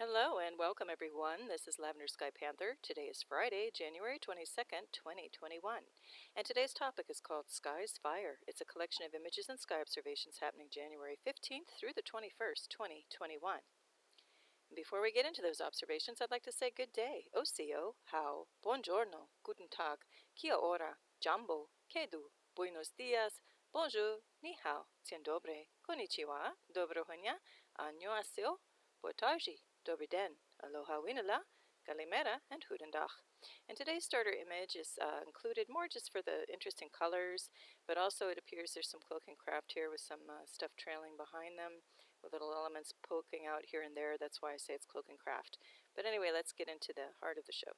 Hello and welcome everyone. This is Lavender Sky Panther. Today is Friday, January 22nd, 2021. And today's topic is called Sky's Fire. It's a collection of images and sky observations happening January 15th through the 21st, 2021. And before we get into those observations, I'd like to say good day. Osio, how, buongiorno, guten tag, kia ora, jambo, kedu, buenos dias, bonjour, ni hao, dzień dobry, konnichiwa, dobro dnia, annyeonghaseyo, botarji, dobry den, aloha winala, galimera, and hudendag. And today's starter image is included more just for the interesting colors, but also it appears there's some cloaking craft here with some stuff trailing behind them, with little elements poking out here and there. That's why I say it's cloaking craft. But anyway, let's get into the heart of the show.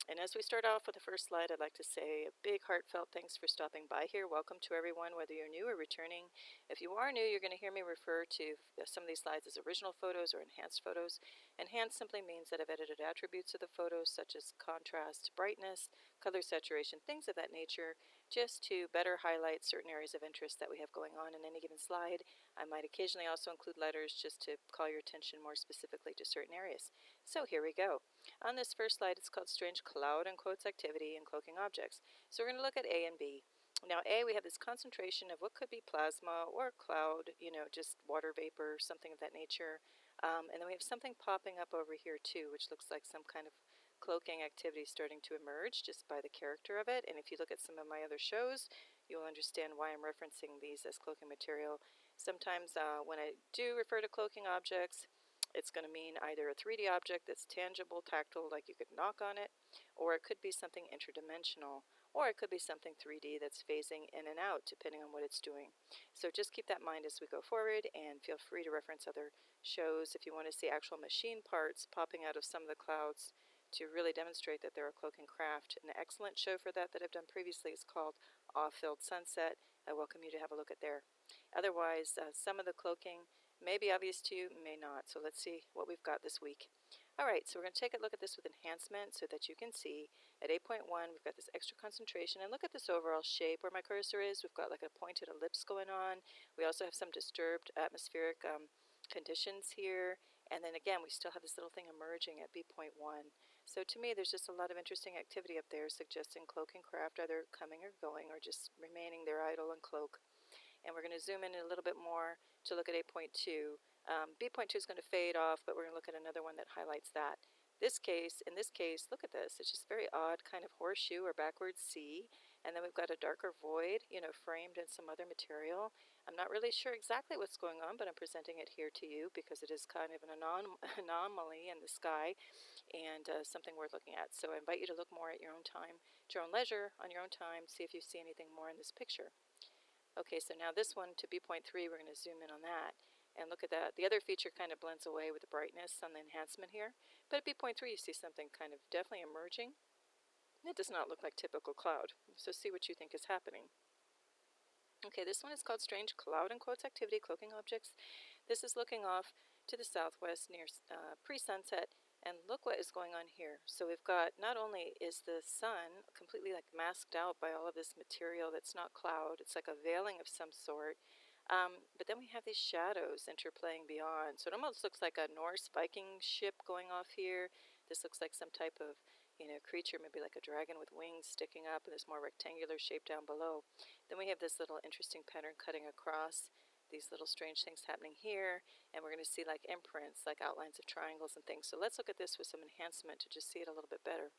And as we start off with the first slide, I'd like to say a big heartfelt thanks for stopping by here. Welcome to everyone, whether you're new or returning. If you are new, you're going to hear me refer to some of these slides as original photos or enhanced photos. Enhanced simply means that I've edited attributes of the photos, such as contrast, brightness, color saturation, things of that nature, just to better highlight certain areas of interest that we have going on in any given slide. I might occasionally also include letters just to call your attention more specifically to certain areas. So here we go. On this first slide, it's called Strange Cloud and Quotes Activity in Cloaking Objects. So we're going to look at A and B. Now A, we have this concentration of what could be plasma or cloud, just water vapor, something of that nature. And then we have something popping up over here too, which looks like some kind of cloaking activity starting to emerge just by the character of it. And if you look at some of my other shows, you'll understand why I'm referencing these as cloaking material. Sometimes when I do refer to cloaking objects, it's going to mean either a 3D object that's tangible, tactile, like you could knock on it, or it could be something interdimensional, or it could be something 3D that's phasing in and out, depending on what it's doing. So just keep that in mind as we go forward, and feel free to reference other shows if you want to see actual machine parts popping out of some of the clouds to really demonstrate that they're a cloaking craft. An excellent show for that I've done previously is called Off-Filled Sunset. I welcome you to have a look at there. Otherwise, some of the cloaking may be obvious to you, may not. So let's see what we've got this week. Alright, so we're going to take a look at this with enhancement so that you can see at 8.1 we've got this extra concentration, and look at this overall shape where my cursor is. We've got like a pointed ellipse going on. We also have some disturbed atmospheric conditions here, and then again we still have this little thing emerging at B.1. So to me there's just a lot of interesting activity up there suggesting cloaking craft either coming or going or just remaining there idle and cloak. And we're going to zoom in a little bit more to look at 8.2. B.2 is going to fade off, but we're going to look at another one that highlights that. In this case, look at this. It's just very odd kind of horseshoe or backwards C. And then we've got a darker void, framed in some other material. I'm not really sure exactly what's going on, but I'm presenting it here to you because it is kind of an anomaly in the sky and something worth looking at. So I invite you to look more at your own time, at your own leisure, on your own time, see if you see anything more in this picture. Okay, so now this one to B.3, we're going to zoom in on that. And look at that. The other feature kind of blends away with the brightness on the enhancement here. But at B.3, you see something kind of definitely emerging. It does not look like typical cloud. So see what you think is happening. Okay, this one is called Strange Cloud and Quotes Activity, Cloaking Objects. This is looking off to the southwest near pre-sunset. And look what is going on here. So we've got, not only is the sun completely like masked out by all of this material that's not cloud, it's like a veiling of some sort, but then we have these shadows interplaying beyond. So it almost looks like a Norse Viking ship going off here. This looks like some type of creature, maybe like a dragon with wings sticking up, and this more rectangular shape down below. Then we have this little interesting pattern cutting across, these little strange things happening here, and we're going to see like imprints, like outlines of triangles and things. So let's look at this with some enhancement to just see it a little bit better.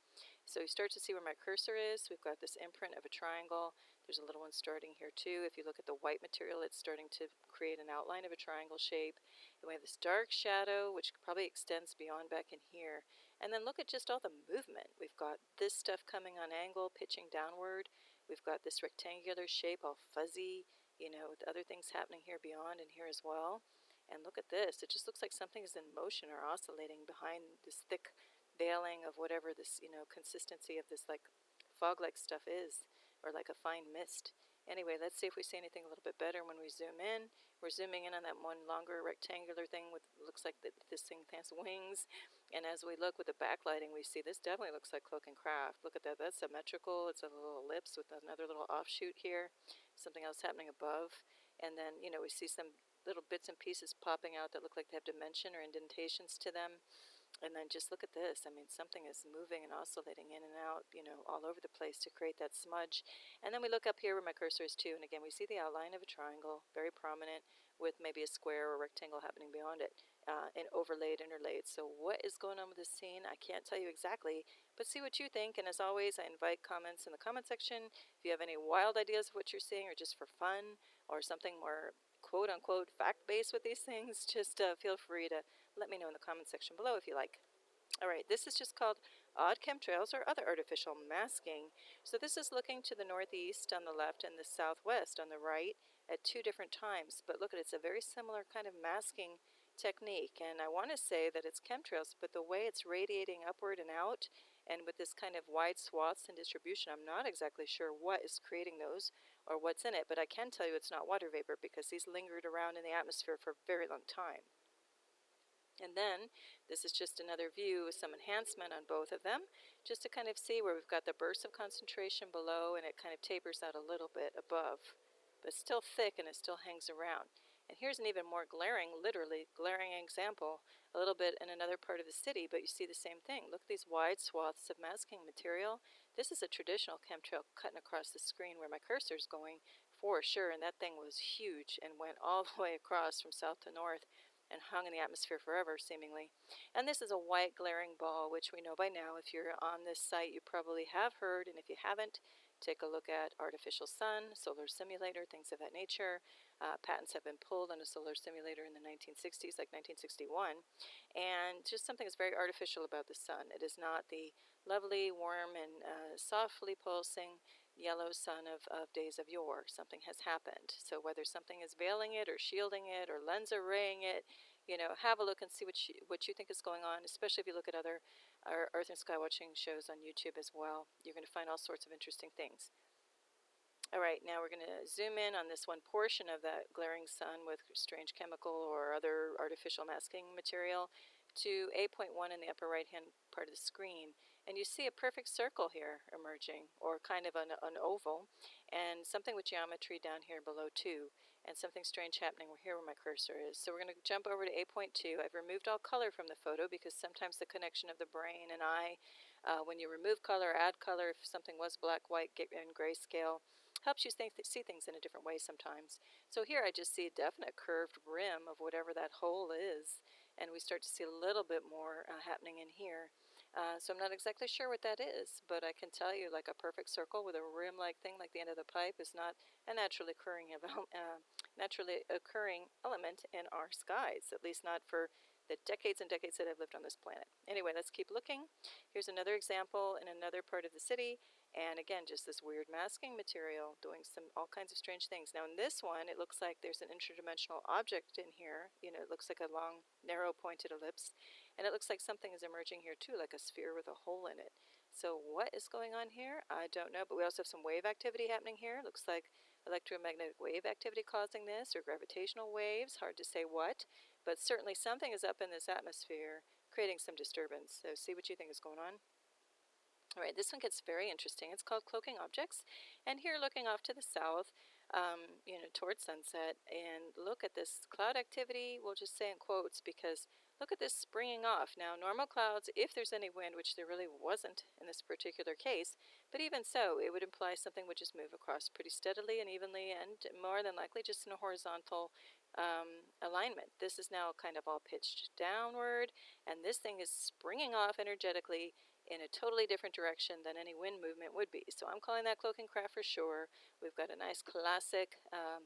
So you start to see where my cursor is. We've got this imprint of a triangle. There's a little one starting here too. If you look at the white material, it's starting to create an outline of a triangle shape. And we have this dark shadow, which probably extends beyond back in here. And then look at just all the movement. We've got this stuff coming on angle, pitching downward. We've got this rectangular shape all fuzzy, with other things happening here beyond and here as well. And look at this. It just looks like something is in motion or oscillating behind this thick veiling of whatever this, consistency of this like fog-like stuff is, or like a fine mist. Anyway, let's see if we see anything a little bit better when we zoom in. We're zooming in on that one longer rectangular thing with, looks like this thing has wings. And as we look with the backlighting, we see this definitely looks like cloaking craft. Look at that. That's symmetrical. It's a little ellipse with another little offshoot here. Something else happening above. And then, we see some little bits and pieces popping out that look like they have dimension or indentations to them. And then just look at this. I mean, something is moving and oscillating in and out, all over the place to create that smudge. And then we look up here where my cursor is too, and again, we see the outline of a triangle, very prominent, with maybe a square or rectangle happening beyond it, and overlaid, interlaid. So what is going on with this scene? I can't tell you exactly, but see what you think. And as always, I invite comments in the comment section. If you have any wild ideas of what you're seeing, or just for fun, or something more quote-unquote fact-based with these things, just feel free to let me know in the comment section below if you like. All right, this is just called odd chemtrails or other artificial masking. So this is looking to the northeast on the left and the southwest on the right at two different times. But look at it, it's a very similar kind of masking technique. And I want to say that it's chemtrails, but the way it's radiating upward and out, and with this kind of wide swaths and distribution, I'm not exactly sure what is creating those or what's in it. But I can tell you it's not water vapor, because these lingered around in the atmosphere for a very long time. And then this is just another view with some enhancement on both of them, just to kind of see where we've got the bursts of concentration below, and it kind of tapers out a little bit above, but still thick, and it still hangs around. And here's an even more glaring, literally glaring example, a little bit in another part of the city, but you see the same thing. Look at these wide swaths of masking material. This is a traditional chemtrail cutting across the screen where my cursor is going for sure, and that thing was huge and went all the way across from south to north and hung in the atmosphere forever, seemingly. And this is a white glaring ball, which we know by now. If you're on this site, you probably have heard, and if you haven't, take a look at artificial sun, solar simulator, things of that nature. Patents have been pulled on a solar simulator in the 1960s, like 1961. And just something that's very artificial about the sun. It is not the lovely, warm, and softly pulsing yellow sun of days of yore. Something has happened. So whether something is veiling it or shielding it or lens arraying it, have a look and see what you think is going on, especially if you look at other Earth and Sky watching shows on YouTube as well. You're going to find all sorts of interesting things. All right, now we're going to zoom in on this one portion of that glaring sun with strange chemical or other artificial masking material to 8.1 in the upper right-hand part of the screen. And you see a perfect circle here emerging, or kind of an oval, and something with geometry down here below too, and something strange happening here where my cursor is. So we're going to jump over to 8.2. I've removed all color from the photo because sometimes the connection of the brain and eye, when you remove color, add color, if something was black, white, and grayscale, helps you see things in a different way sometimes. So here I just see a definite curved rim of whatever that hole is, and we start to see a little bit more happening in here. So I'm not exactly sure what that is, but I can tell you, like a perfect circle with a rim-like thing like the end of the pipe is not a naturally occurring element in our skies, at least not for the decades and decades that I've lived on this planet. Anyway, let's keep looking. Here's another example in another part of the city, and again, just this weird masking material doing all kinds of strange things. Now in this one, it looks like there's an interdimensional object in here. It looks like a long, narrow, pointed ellipse, and it looks like something is emerging here too, like a sphere with a hole in it. So what is going on here? I don't know, but we also have some wave activity happening here. Looks like electromagnetic wave activity causing this, or gravitational waves, hard to say what, but certainly something is up in this atmosphere creating some disturbance. So see what you think is going on. All right, this one gets very interesting. It's called Cloaking Objects, and here looking off to the south, towards sunset, and look at this cloud activity. We'll just say in quotes because look at this springing off. Now, normal clouds, if there's any wind, which there really wasn't in this particular case, but even so, it would imply something would just move across pretty steadily and evenly, and more than likely just in a horizontal alignment. This is now kind of all pitched downward, and this thing is springing off energetically in a totally different direction than any wind movement would be. So I'm calling that cloaking craft for sure. We've got a nice classic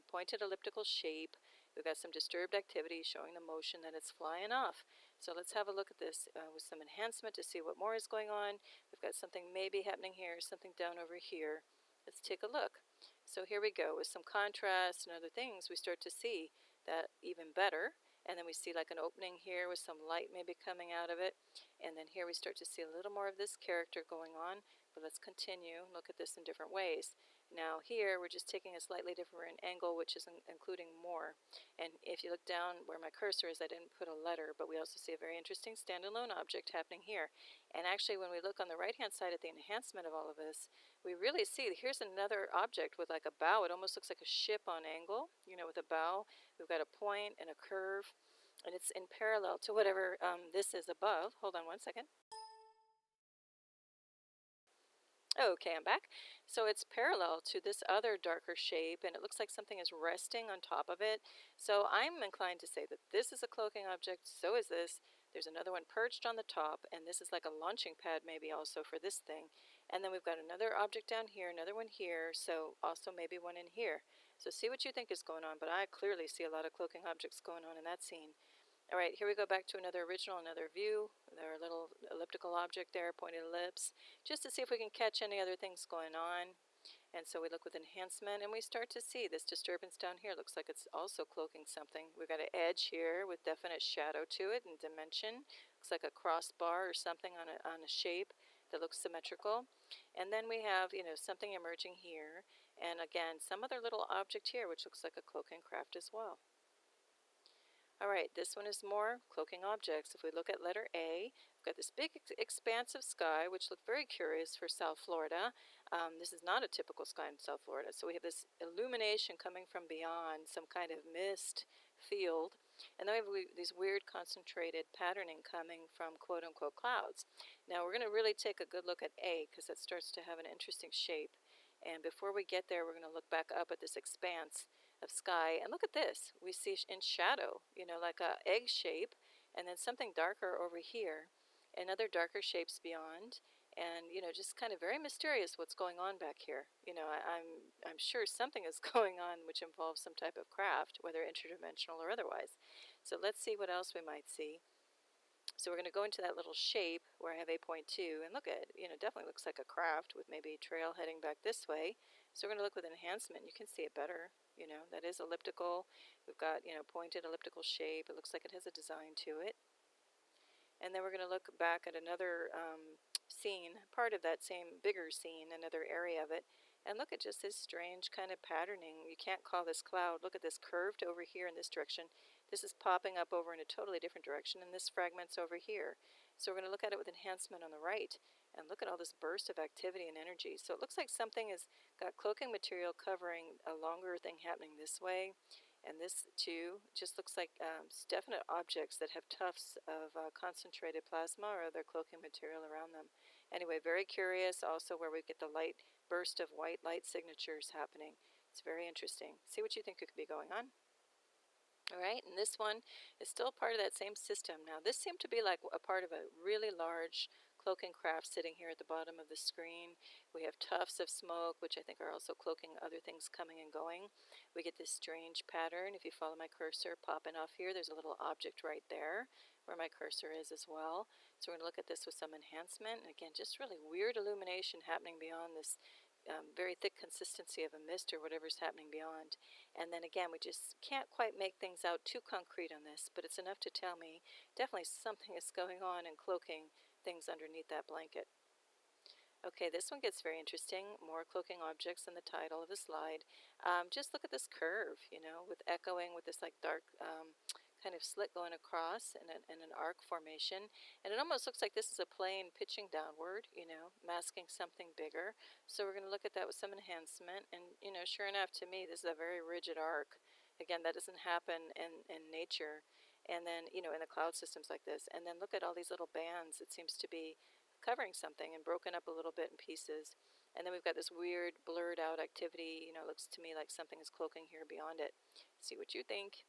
pointed elliptical shape. We've got some disturbed activity showing the motion that it's flying off. So let's have a look at this with some enhancement to see what more is going on. We've got something maybe happening here, something down over here. Let's take a look. So here we go. With some contrast and other things, we start to see that even better. And then we see like an opening here with some light maybe coming out of it. And then here we start to see a little more of this character going on. But let's continue and look at this in different ways. Now here we're just taking a slightly different angle, which is including more. And if you look down where my cursor is, I didn't put a letter, but we also see a very interesting standalone object happening here. And actually when we look on the right-hand side at the enhancement of all of this, we really see, here's another object with like a bow. It almost looks like a ship on angle, with a bow. We've got a point and a curve. and it's in parallel to whatever this is above. Hold on one second. Okay, I'm back. So it's parallel to this other darker shape, and it looks like something is resting on top of it. So I'm inclined to say that this is a cloaking object, so is this. There's another one perched on the top, and this is like a launching pad maybe also for this thing. And then we've got another object down here, another one here, so also maybe one in here. So see what you think is going on, but I clearly see a lot of cloaking objects going on in that scene. All right, here we go back to another original, another view. Their little elliptical object there, pointed ellipse, just to see if we can catch any other things going on. And so we look with enhancement, and we start to see this disturbance down here. Looks like it's also cloaking something. We've got an edge here with definite shadow to it and dimension. Looks like a crossbar or something on a shape that looks symmetrical. And then we have, something emerging here. And again, some other little object here, which looks like a cloaking craft as well. All right, this one is more cloaking objects. If we look at letter A, we've got this big expanse of sky, which looked very curious for South Florida. This is not a typical sky in South Florida. So we have this illumination coming from beyond, some kind of mist field. And then we have these weird concentrated patterning coming from quote-unquote clouds. Now we're going to really take a good look at A, because that starts to have an interesting shape. And before we get there, we're going to look back up at this expanse of sky, and look at this. We see in shadow, like a egg shape, and then something darker over here, and other darker shapes beyond, and just kind of very mysterious what's going on back here. I'm sure something is going on which involves some type of craft, whether interdimensional or otherwise. So let's see what else we might see. So we're going to go into that little shape where I have 8.2, and look at it, definitely looks like a craft with maybe a trail heading back this way. So we're going to look with enhancement. You can see it better. That is elliptical. We've got, pointed elliptical shape. It looks like it has a design to it. And then we're going to look back at another scene, part of that same bigger scene, another area of it, and look at just this strange kind of patterning. You can't call this cloud. Look at this curved over here in this direction. This is popping up over in a totally different direction, and this fragment's over here. So we're going to look at it with enhancement on the right, and look at all this burst of activity and energy. So it looks like something has got cloaking material covering a longer thing happening this way. And this, too, just looks like definite objects that have tufts of concentrated plasma or other cloaking material around them. Anyway, very curious also where we get the light burst of white light signatures happening. It's very interesting. See what you think could be going on. All right, and this one is still part of that same system. Now, this seemed to be like a part of a really large cloaking craft sitting here at the bottom of the screen. We have tufts of smoke, which I think are also cloaking other things coming and going. We get this strange pattern. If you follow my cursor popping off here, there's a little object right there where my cursor is as well. So we're going to look at this with some enhancement. And again, just really weird illumination happening beyond this very thick consistency of a mist or whatever's happening beyond. And then again, we just can't quite make things out too concrete on this, but it's enough to tell me definitely something is going on and cloaking things underneath that blanket. Okay, this one gets very interesting. More cloaking objects in the title of the slide. Just look at this curve, with echoing with this like dark kind of slit going across in an arc formation. And it almost looks like this is a plane pitching downward, masking something bigger. So we're going to look at that with some enhancement. And, sure enough, to me, this is a very rigid arc. Again, that doesn't happen in nature. And then, in the cloud systems like this. And then look at all these little bands. It seems to be covering something and broken up a little bit in pieces. And then we've got this weird blurred out activity. Looks to me like something is cloaking here beyond it. See what you think.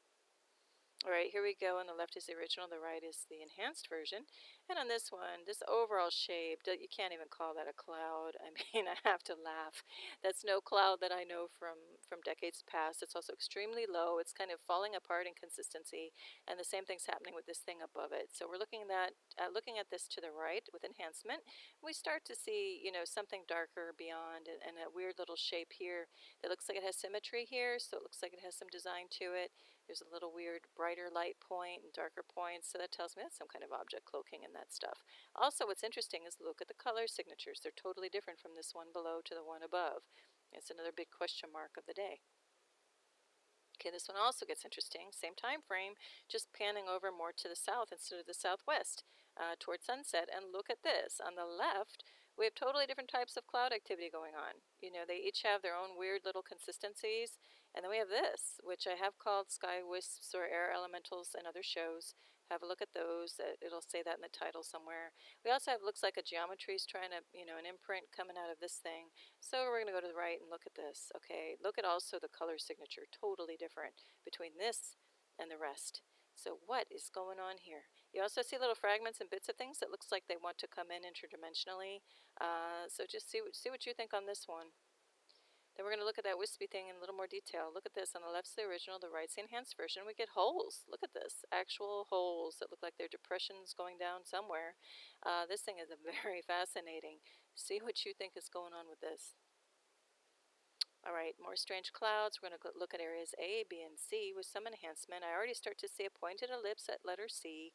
All right, here we go. On the left is the original, the right is the enhanced version. And on this one, this overall shape, you can't even call that a cloud. I mean, I have to laugh. That's no cloud that I know from decades past. It's also extremely low. It's kind of falling apart in consistency, and the same thing's happening with this thing above it. So we're looking at this to the right with enhancement. We start to see, something darker beyond, and a weird little shape here that looks like it has symmetry here, so it looks like it has some design to it. There's a little weird brighter light point and darker points, so that tells me that's some kind of object cloaking in that stuff. Also, what's interesting is look at the color signatures. They're totally different from this one below to the one above. It's another big question mark of the day. Okay, this one also gets interesting. Same time frame, just panning over more to the south instead of the southwest, towards sunset. And look at this. On the left, We have totally different types of cloud activity going on. You know, they each have their own weird little consistencies. And then we have this, which I have called sky wisps or air elementals in other shows. Have a look at those. It'll say that in the title somewhere. We also have, looks like a geometry is trying to, an imprint coming out of this thing. So we're going to go to the right and look at this. Okay, look at also the color signature, totally different between this and the rest. So what is going on here? You also see little fragments and bits of things that looks like they want to come in interdimensionally. So just see what you think on this one. Then we're going to look at that wispy thing in a little more detail. Look at this. On the left's the original, the right's the enhanced version. We get holes. Look at this. Actual holes that look like they're depressions going down somewhere. This thing is very fascinating. See what you think is going on with this. All right, more strange clouds. We're going to look at areas A, B, and C with some enhancement. I already start to see a pointed ellipse at letter C.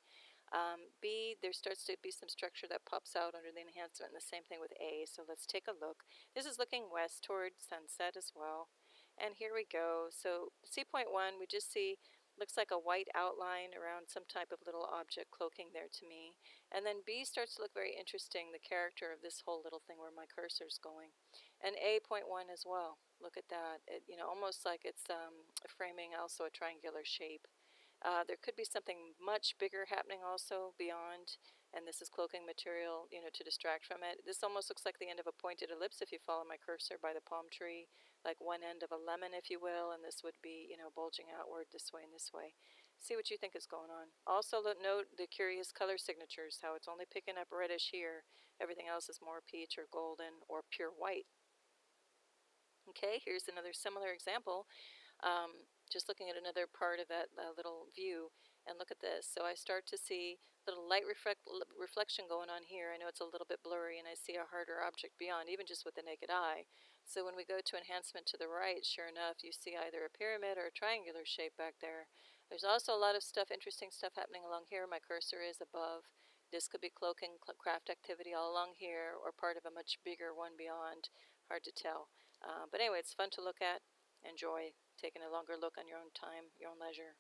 B, there starts to be some structure that pops out under the enhancement, and the same thing with A. So let's take a look. This is looking west toward sunset as well. And here we go. So C.1, we just see, looks like a white outline around some type of little object cloaking there to me. And then B starts to look very interesting, the character of this whole little thing where my cursor's going. And A.1 as well. Look at that. It, almost like it's framing also a triangular shape. There could be something much bigger happening also beyond, and this is cloaking material, to distract from it. This almost looks like the end of a pointed ellipse if you follow my cursor by the palm tree, like one end of a lemon, if you will, and this would be, bulging outward this way and this way. See what you think is going on. Also note the curious color signatures, how it's only picking up reddish here. Everything else is more peach or golden or pure white. Okay, here's another similar example. Just looking at another part of that little view, and look at this. So I start to see little light reflection going on here. I know it's a little bit blurry, and I see a harder object beyond, even just with the naked eye. So when we go to enhancement to the right, sure enough, you see either a pyramid or a triangular shape back there. There's also a lot of stuff, interesting stuff happening along here. My cursor is above. This could be cloaking craft activity all along here, or part of a much bigger one beyond. Hard to tell. But anyway, it's fun to look at. Enjoy taking a longer look on your own time, your own leisure.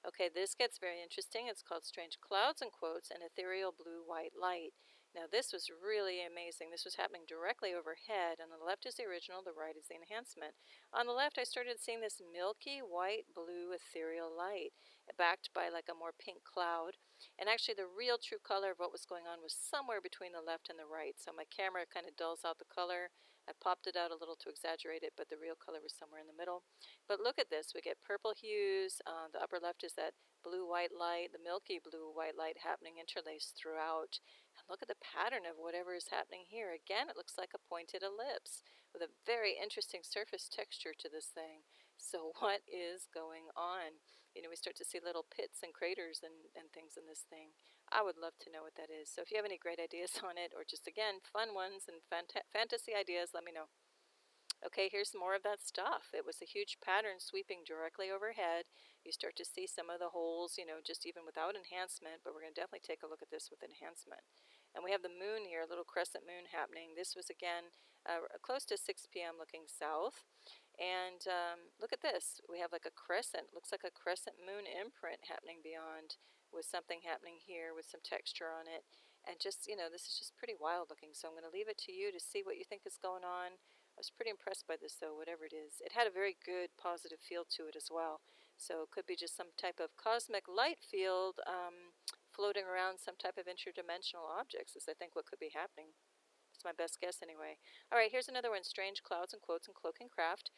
Okay, this gets very interesting. It's called Strange Clouds and Quotes and Ethereal Blue-White Light. Now this was really amazing. This was happening directly overhead. On the left is the original, the right is the enhancement. On the left I started seeing this milky white blue ethereal light backed by like a more pink cloud. And actually the real true color of what was going on was somewhere between the left and the right. So my camera kind of dulls out the color. I popped it out a little to exaggerate it, but the real color was somewhere in the middle. But look at this. We get purple hues. The upper left is that blue-white light, the milky blue-white light happening interlaced throughout. And look at the pattern of whatever is happening here. Again, it looks like a pointed ellipse with a very interesting surface texture to this thing. So what is going on? We start to see little pits and craters and things in this thing. I would love to know what that is. So if you have any great ideas on it, or just, again, fun ones and fantasy ideas, let me know. Okay, here's more of that stuff. It was a huge pattern sweeping directly overhead. You start to see some of the holes, just even without enhancement, but we're going to definitely take a look at this with enhancement. And we have the moon here, a little crescent moon happening. This was, again, close to 6 p.m. looking south. And look at this. We have like a crescent. Looks like a crescent moon imprint happening beyond, with something happening here with some texture on it. And just, this is just pretty wild looking. So I'm going to leave it to you to see what you think is going on. I was pretty impressed by this, though, whatever it is. It had a very good positive feel to it as well. So it could be just some type of cosmic light field floating around some type of interdimensional objects, is I think what could be happening. It's my best guess anyway. All right, here's another one, Strange Clouds and Quotes and Cloaking Craft.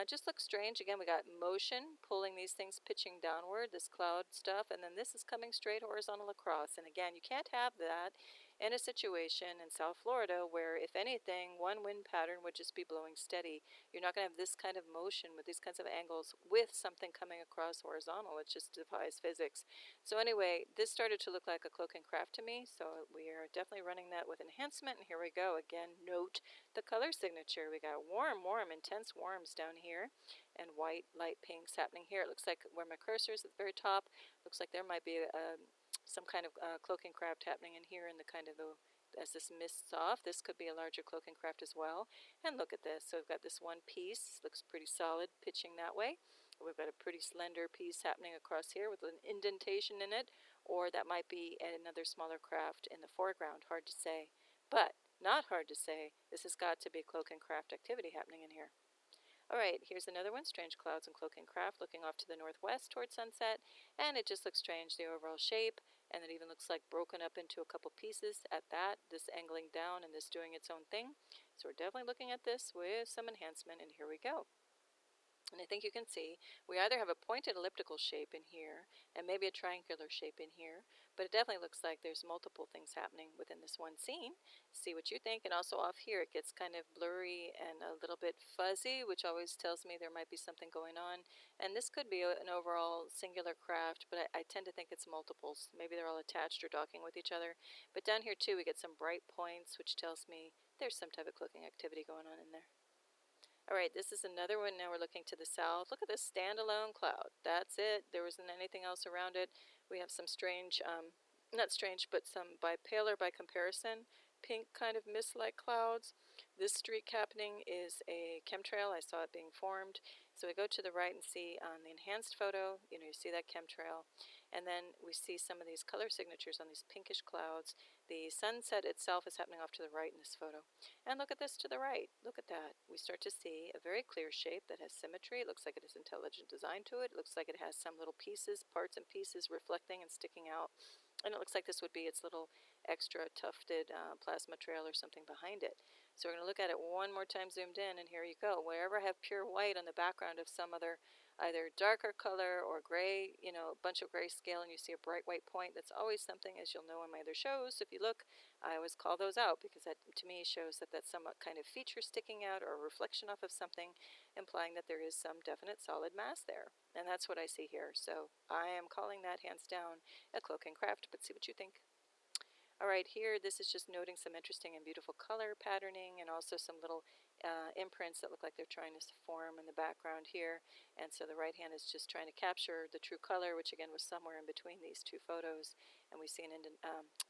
Just looks strange. Again, we got motion, pulling these things, pitching downward, this cloud stuff, and then this is coming straight horizontal across. And again, you can't have that in a situation in South Florida where, if anything, one wind pattern would just be blowing steady. You're not going to have this kind of motion with these kinds of angles with something coming across horizontal. It just defies physics. So anyway, this started to look like a cloaking craft to me, so we are definitely running that with enhancement, and here we go. Again, note the color signature. We got warm, intense warms down here, and white, light pinks happening here. It looks like where my cursor is at the very top, looks like there might be some kind of cloaking craft happening in here in the kind of as this mists off. This could be a larger cloaking craft as well. And look at this. So we've got this one piece, looks pretty solid, pitching that way. We've got a pretty slender piece happening across here with an indentation in it, or that might be another smaller craft in the foreground. Hard to say. But Not hard to say. This has got to be cloaking craft activity happening in here. Alright, here's another one, strange clouds and cloaking craft looking off to the northwest towards sunset, and it just looks strange, the overall shape, and it even looks like broken up into a couple pieces at that, this angling down and this doing its own thing. So we're definitely looking at this with some enhancement, and here we go. And I think you can see we either have a pointed elliptical shape in here and maybe a triangular shape in here, but it definitely looks like there's multiple things happening within this one scene. See what you think. And also off here it gets kind of blurry and a little bit fuzzy, which always tells me there might be something going on. And this could be an overall singular craft, but I tend to think it's multiples. Maybe they're all attached or docking with each other. But down here too we get some bright points, which tells me there's some type of cloaking activity going on in there. Alright, this is another one. Now we're looking to the south. Look at this standalone cloud. That's it. There wasn't anything else around it. We have some strange, not strange, but some paler by comparison, pink kind of mist-like clouds. This streak happening is a chemtrail. I saw it being formed. So we go to the right and see on the enhanced photo, you see that chemtrail. And then we see some of these color signatures on these pinkish clouds. The sunset itself is happening off to the right in this photo. And look at this to the right. Look at that. We start to see a very clear shape that has symmetry. It looks like it has intelligent design to it. It looks like it has some little pieces, parts and pieces reflecting and sticking out. And it looks like this would be its little extra tufted plasma trail or something behind it. So we're going to look at it one more time zoomed in, and here you go. Wherever I have pure white on the background of some other either darker color or gray, a bunch of grayscale, and you see a bright white point, that's always something, as you'll know in my other shows. If you look, I always call those out because that to me shows that that's somewhat kind of feature sticking out or a reflection off of something, implying that there is some definite solid mass there. And that's what I see here. So I am calling that hands down a cloaking craft, but see what you think. Alright, here this is just noting some interesting and beautiful color patterning and also some little imprints that look like they're trying to form in the background here. And so the right hand is just trying to capture the true color, which again was somewhere in between these two photos. And we see an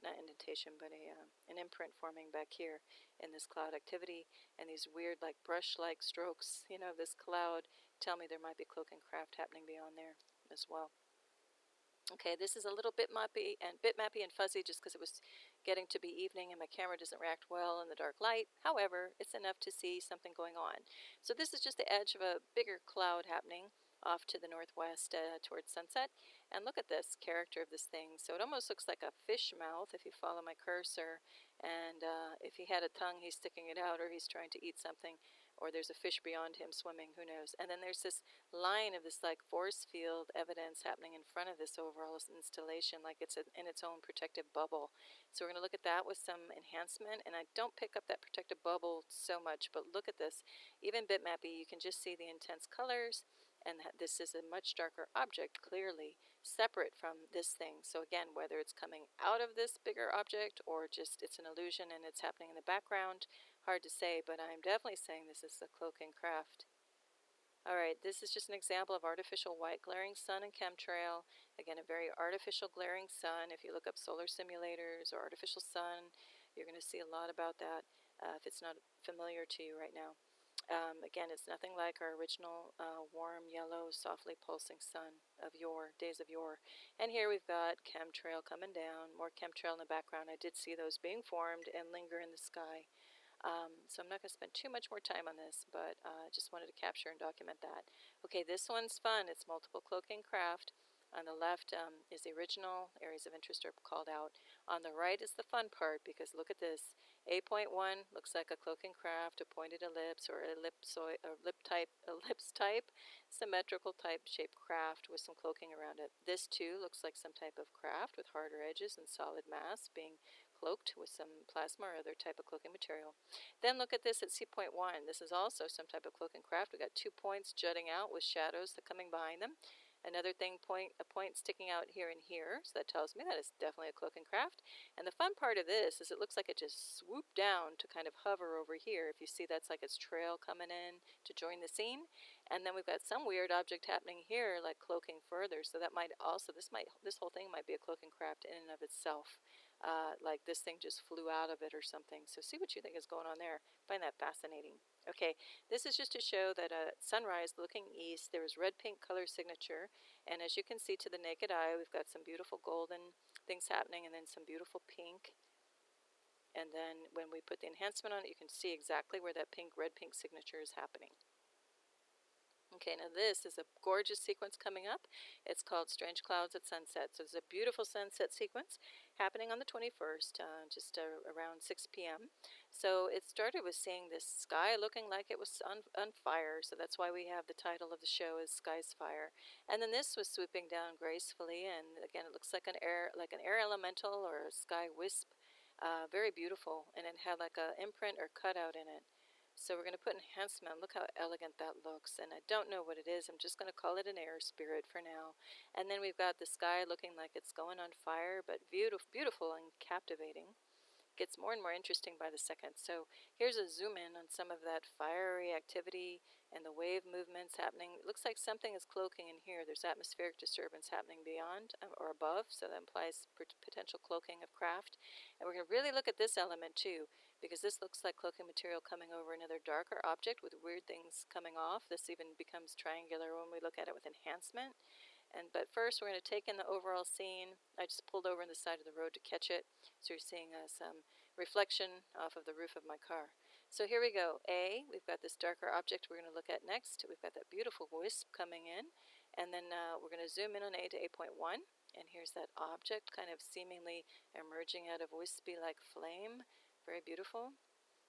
not indentation, but an imprint forming back here in this cloud activity. And these weird like brush-like strokes, this cloud tell me there might be cloaking craft happening beyond there as well. Okay, this is a little bit mappy and fuzzy just because it was getting to be evening and my camera doesn't react well in the dark light. However, it's enough to see something going on. So this is just the edge of a bigger cloud happening off to the northwest towards sunset. And look at this character of this thing. So it almost looks like a fish mouth if you follow my cursor. And if he had a tongue, he's sticking it out or he's trying to eat something. Or there's a fish beyond him swimming, who knows. And then there's this line of this like force field evidence happening in front of this overall installation, like it's in its own protective bubble. So we're going to look at that with some enhancement, and I don't pick up that protective bubble so much, but look at this. Even bitmappy, you can just see the intense colors, and this is a much darker object, clearly separate from this thing. So again, whether it's coming out of this bigger object or just it's an illusion and it's happening in the background, hard to say, but I'm definitely saying this is the cloaking craft. Alright, this is just an example of artificial white glaring sun and chemtrail. Again, a very artificial glaring sun. If you look up solar simulators or artificial sun, you're going to see a lot about that if it's not familiar to you right now. Again, it's nothing like our original warm, yellow, softly pulsing sun of yore, days of yore. And here we've got chemtrail coming down, more chemtrail in the background. I did see those being formed and linger in the sky. So I'm not going to spend too much more time on this, but I just wanted to capture and document that. Okay, this one's fun. It's multiple cloaking craft. On the left is the original. Areas of interest are called out. On the right is the fun part, because look at this. 8.1 looks like a cloaking craft, a pointed ellipse or ellipse type, symmetrical type shaped craft with some cloaking around it. This too looks like some type of craft with harder edges and solid mass being cloaked with some plasma or other type of cloaking material. Then look at this at C.1. This is also some type of cloaking craft. We've got 2 points jutting out with shadows coming behind them. Another thing, a point sticking out here and here, so that tells me that it's definitely a cloaking craft. And the fun part of this is it looks like it just swooped down to kind of hover over here. If you see, that's like its trail coming in to join the scene. And then we've got some weird object happening here, like cloaking further. So that might also, this whole thing might be a cloaking craft in and of itself. Like this thing just flew out of it or something. So see what you think is going on there. Find that fascinating. Okay, this is just to show that at sunrise looking east, there was red-pink color signature. And as you can see to the naked eye, we've got some beautiful golden things happening and then some beautiful pink. And then when we put the enhancement on it, you can see exactly where that red-pink signature is happening. Okay, now this is a gorgeous sequence coming up. It's called Strange Clouds at Sunset. So it's a beautiful sunset sequence happening on the 21st, just around 6 p.m. So it started with seeing this sky looking like it was on fire. So that's why we have the title of the show is Sky's Fire. And then this was swooping down gracefully, and again, it looks like an air elemental or a sky wisp. Very beautiful, and it had like a imprint or cutout in it. So we're going to put enhancement. Look how elegant that looks. And I don't know what it is. I'm just going to call it an air spirit for now. And then we've got the sky looking like it's going on fire, but beautiful, beautiful and captivating. Gets more and more interesting by the second. So here's a zoom in on some of that fiery activity and the wave movements happening. It looks like something is cloaking in here. There's atmospheric disturbance happening beyond or above, so that implies potential cloaking of craft. And we're going to really look at this element too, because this looks like cloaking material coming over another darker object with weird things coming off. This even becomes triangular when we look at it with enhancement. But first we're going to take in the overall scene. I just pulled over on the side of the road to catch it, so you're seeing some reflection off of the roof of my car. So here we go. We've got this darker object we're going to look at next. We've got that beautiful wisp coming in, and then we're going to zoom in on A to 8.1, and here's that object kind of seemingly emerging out of wispy-like flame. Very beautiful.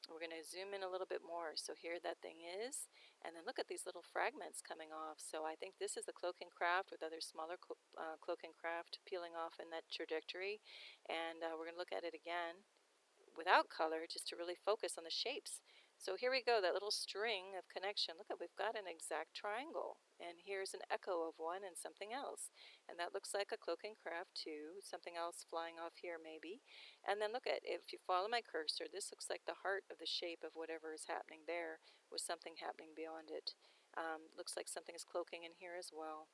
We're going to zoom in a little bit more. So here that thing is. And then look at these little fragments coming off. So I think this is the cloaking craft with other smaller cloaking craft peeling off in that trajectory. And we're going to look at it again without color just to really focus on the shapes. So here we go, that little string of connection. Look at, we've got an exact triangle. And here's an echo of one and something else. And that looks like a cloaking craft too, something else flying off here maybe. And then look at, if you follow my cursor, this looks like the heart of the shape of whatever is happening there with something happening beyond it. Looks like something is cloaking in here as well.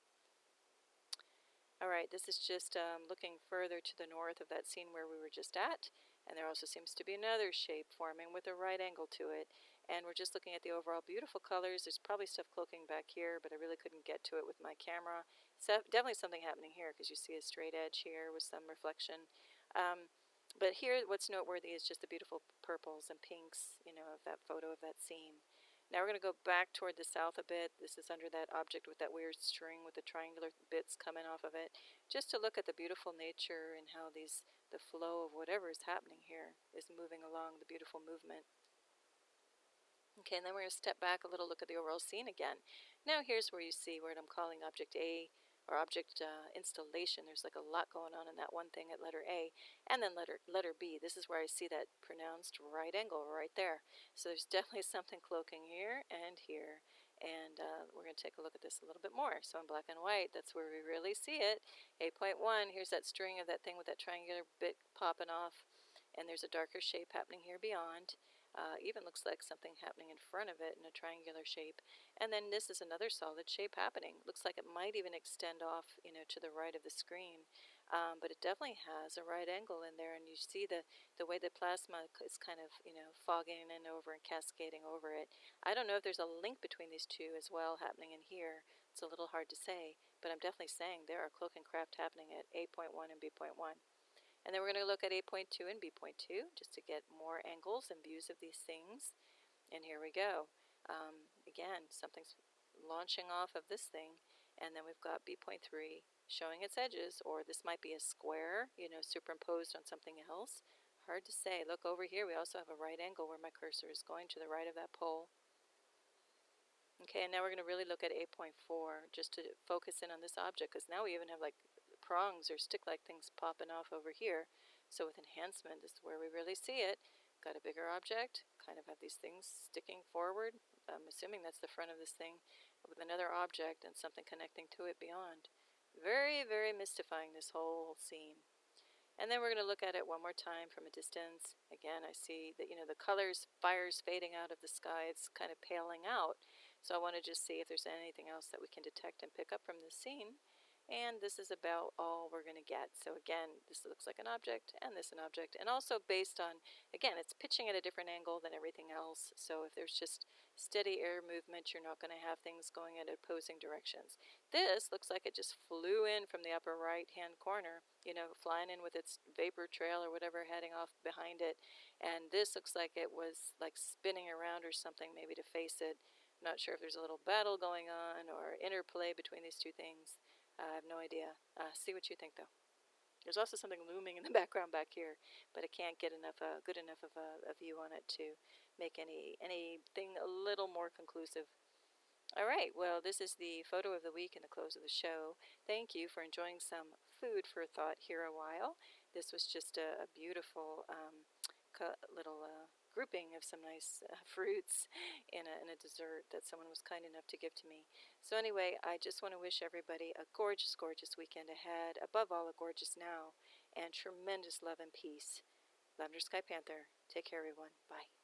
Alright, this is just looking further to the north of that scene where we were just at. And there also seems to be another shape forming with a right angle to it. And we're just looking at the overall beautiful colors. There's probably stuff cloaking back here, but I really couldn't get to it with my camera. So definitely something happening here because you see a straight edge here with some reflection. But here what's noteworthy is just the beautiful purples and pinks, of that photo of that scene. Now we're going to go back toward the south a bit. This is under that object with that weird string with the triangular bits coming off of it, just to look at the beautiful nature and how the flow of whatever is happening here is moving along, the beautiful movement. Okay, and then we're going to step back a little, look at the overall scene again. Now here's where you see what I'm calling object A, or object installation. There's like a lot going on in that one thing at letter A. And then letter B. This is where I see that pronounced right angle right there. So there's definitely something cloaking here and here. And we're going to take a look at this a little bit more. So in black and white, that's where we really see it. 8.1, here's that string of that thing with that triangular bit popping off. And there's a darker shape happening here beyond. Even looks like something happening in front of it in a triangular shape. And then this is another solid shape happening. Looks like it might even extend off, to the right of the screen. But it definitely has a right angle in there, and you see the way the plasma is kind of, fogging in over and cascading over it. I don't know if there's a link between these two as well happening in here. It's a little hard to say, but I'm definitely saying there are cloaking craft happening at 8.1 and B.1. And then we're going to look at 8.2 and B.2 just to get more angles and views of these things. And here we go. Again, something's launching off of this thing. And then we've got B.3 showing its edges, or this might be a square, superimposed on something else. Hard to say. Look over here. We also have a right angle where my cursor is going to the right of that pole. Okay, and now we're going to really look at 8.4 just to focus in on this object, because now we even have like prongs or stick-like things popping off over here. So with enhancement, this is where we really see it. Got a bigger object, kind of have these things sticking forward. I'm assuming that's the front of this thing, with another object and something connecting to it beyond. Very, very mystifying, this whole scene. And then we're going to look at it one more time from a distance. Again, I see that, the colors, fire's fading out of the sky. It's kind of paling out. So I want to just see if there's anything else that we can detect and pick up from this scene. And this is about all we're going to get. So again, this looks like an object, and this an object. And also based on, again, it's pitching at a different angle than everything else. So if there's just steady air movement, you're not going to have things going in opposing directions. This looks like it just flew in from the upper right-hand corner, flying in with its vapor trail or whatever heading off behind it. And this looks like it was like spinning around or something, maybe to face it. I'm not sure if there's a little battle going on or interplay between these two things. I have no idea. See what you think, though. There's also something looming in the background back here, but I can't get good enough of a view on it to make anything a little more conclusive. All right, well, this is the photo of the week and the close of the show. Thank you for enjoying some food for thought here a while. This was just a beautiful little grouping of some nice fruits in a dessert that someone was kind enough to give to me. So anyway, I just want to wish everybody a gorgeous, gorgeous weekend ahead. Above all, a gorgeous now, and tremendous love and peace. Lavender Sky Panther. Take care, everyone. Bye.